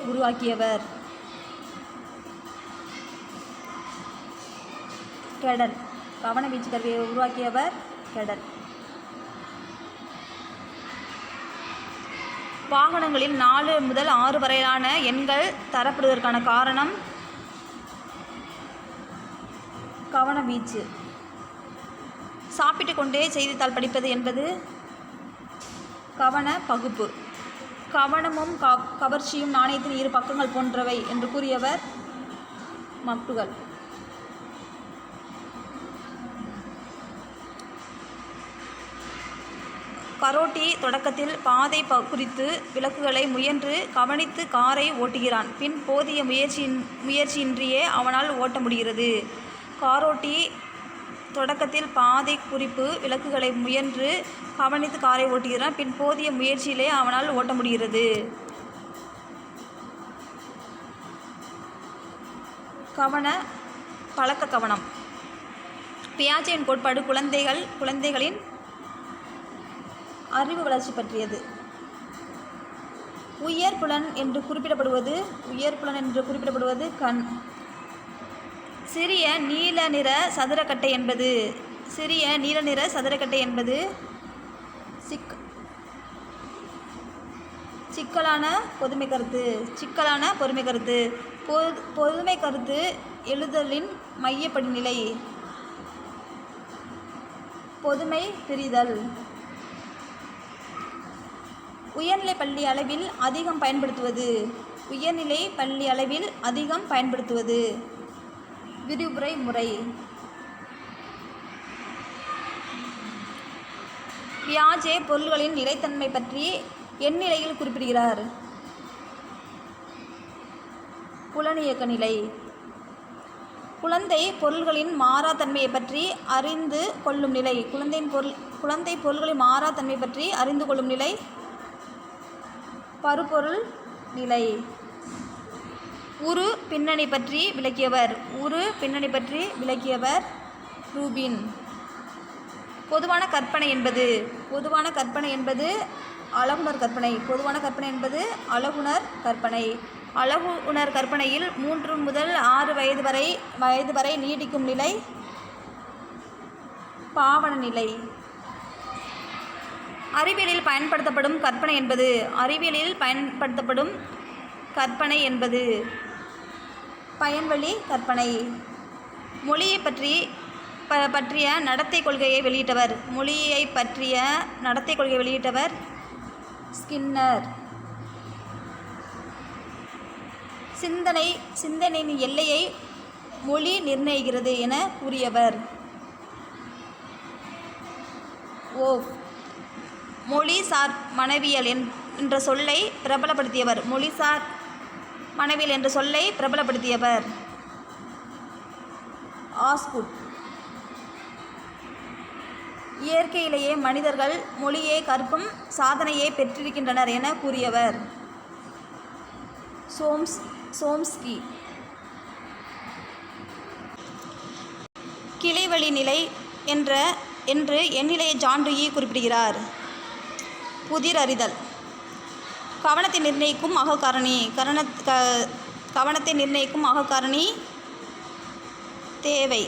உருவாக்கியவர். கெடல். கவனவீச்சு கருவியை உருவாக்கியவர் கெடல். வாகனங்களில் 4 முதல் 6 வரையிலான எண்கள் தரப்படுவதற்கான காரணம் கவனவீச்சு. சாப்பிட்டு கொண்டே செய்தித்தாள் படிப்பது என்பது கவன பகுப்பு. கவனமும் கவர்ச்சியும் நாணயத்தின் 2 பக்கங்கள் போன்றவை என்று கூறியவர் மக்டுகல். கரோட்டி தொடக்கத்தில் பாதை குறித்து விளக்குகளை முயன்று கவனித்து காரை ஓட்டுகிறான். பின் போதிய முயற்சியின்றியே அவனால் ஓட்ட முடிகிறது. காரோட்டி தொடக்கத்தில் பாதை குறிப்பு விளக்குகளை முயன்று கவனித்து காரை ஓட்டுகிறான். பின் போதிய முயற்சியிலே அவனால் ஓட்ட முடிகிறது. பழக்க கவனம். பியாஜேவின் கோட்பாடு குழந்தைகளின் அறிவு வளர்ச்சி பற்றியது. உயர்புலன் என்று குறிப்பிடப்படுவது கண். சிறிய நீல நிற சதுரக்கட்டை என்பது சிக்கலான பொதுமை கருத்து. பொதுமை கருத்து எழுதலின் மையப்படிநிலை. பொதுமை பிரிதல். உயர்நிலை பள்ளி அளவில் அதிகம் பயன்படுத்துவது. விரிவுரை முறை. பியாஜே பொருள்களின் நிலைத்தன்மை பற்றி எந்நிலையில் குறிப்பிடுகிறார்? புலனியக்க நிலை. குழந்தை பொருள்களின் மாறாத்தன்மையை பற்றி அறிந்து கொள்ளும் நிலை. குழந்தை பொருள்களின் மாறாத்தன்மை பற்றி அறிந்து கொள்ளும் நிலை பருப்பொருள் நிலை. உரு பின்னணி பற்றி விளக்கியவர் ரூபின். பொதுவான கற்பனை என்பது அழகுணர் கற்பனை. அழகுணர் கற்பனையில் 3 முதல் 6 வயது வரை நீடிக்கும் நிலை பாவன நிலை. அறிவியலில் பயன்படுத்தப்படும் கற்பனை என்பது பயன்வழி கற்பனை. மொழியை பற்றிய நடத்தை கொள்கையை வெளியிட்டவர் ஸ்கின்னர். சிந்தனையின் எல்லையை மொழி நிர்ணயிக்கிறது என கூறியவர் ஓவ். மொழிசார் மனவியல் என்ற சொல்லை பிரபலப்படுத்தியவர் ஆஸ்குட். இயற்கையிலேயே மனிதர்கள் மொழியை கற்கும் சாதனையை பெற்றிருக்கின்றனர் என கூறியவர் சோம்ஸ்கி. கிளைவழி நிலை என்று எந்நிலையை ஜான் டூயி குறிப்பிடுகிறார்? புதிர் அறிதல். கவனத்தை நிர்ணயிக்கும் அகக்காரணி தேவை.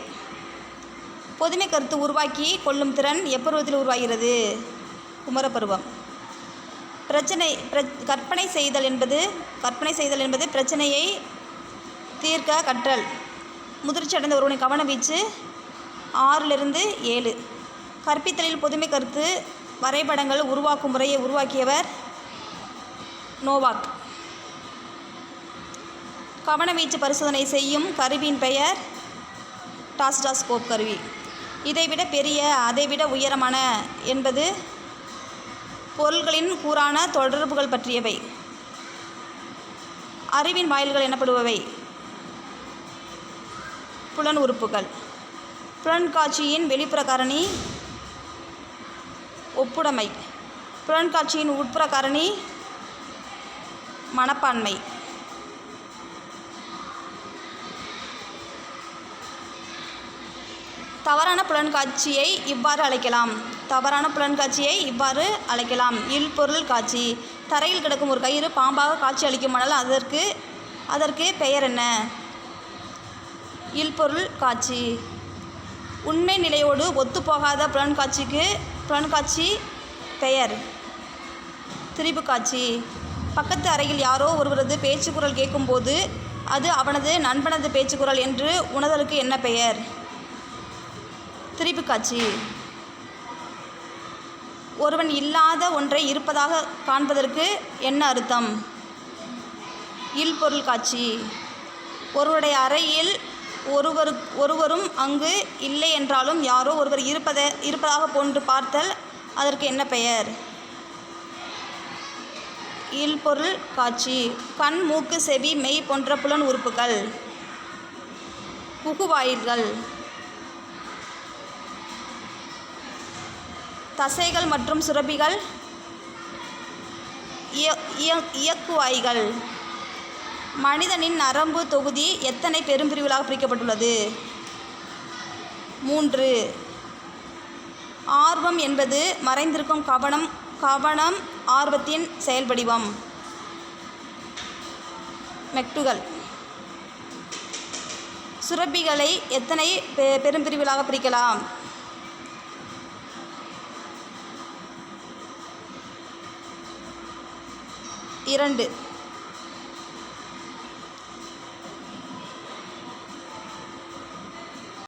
பொதுமை கருத்து உருவாக்கி கொள்ளும் திறன் எப்பருவத்தில் உருவாகிறது? குமரப்பருவம். கற்பனை செய்தல் என்பது பிரச்சனையை தீர்க்க கற்றல். முதிர்ச்சியடைந்த ஒருவனின் கவனவீச்சு 6 to 7. கற்பித்தலில் பொதுமை கருத்து வரைபடங்கள் உருவாக்கும் முறையை உருவாக்கியவர் நோவாக். கவனவீச்சு பரிசோதனை செய்யும் கருவியின் பெயர் டாஸ்டாஸ்கோப் கருவி. அதைவிட உயரமான என்பது பொருள்களின் கூறான தொடர்புகள் பற்றியவை. அறிவின் வாயில்கள் எனப்படுபவை புலன் உறுப்புகள். புலன்காட்சியின் வெளிப்புற காரணி ஒப்புடைமை. புலன்காட்சியின் உட்புற காரணி மனப்பான்மை. தவறான புலன்காட்சியை இவ்வாறு அழைக்கலாம். இல்பொருள் காட்சி. தரையில் கிடக்கும் ஒரு கயிறு பாம்பாக காட்சி அளிக்குமானால் அதற்கு பெயர் என்ன? இல்பொருள் காட்சி. உண்மை நிலையோடு ஒத்துப்போகாத புலன்காட்சி பெயர் திரிபு காட்சி. பக்கத்து அறையில் யாரோ ஒருவரது பேச்சுக்குரல் கேட்கும்போது அது அவனது நண்பனது பேச்சுக்குரல் என்று உணர்தலுக்கு என்ன பெயர்? திரிபு காட்சி. ஒருவன் இல்லாத ஒன்றை இருப்பதாக காண்பதற்கு என்ன அர்த்தம்? இல்பொருள் காட்சி. ஒருவருடைய அறையில் ஒருவரும் அங்கு இல்லை என்றாலும் யாரோ ஒருவர் இருப்பதாக போன்று பார்த்தல் அதற்கு என்ன பெயர்? இல்பொருள் காட்சி. கண், மூக்கு, செவி, மெய் போன்ற புலன் உறுப்புகள் புகுவாயில்கள். தசைகள் மற்றும் சுரப்பிகள் இயக்குவாய்கள். மனிதனின் நரம்பு தொகுதி எத்தனை பெரும்பிரிவுகளாக பிரிக்கப்பட்டுள்ளது? 3. ஆர்வம் என்பது மறைந்திருக்கும் கவனம் ஆர்வத்தின் செயல்வடிவம். மெக்டுகள். சுரப்பிகளை எத்தனை பெரும்பிரிவுகளாக பிரிக்கலாம்? 2.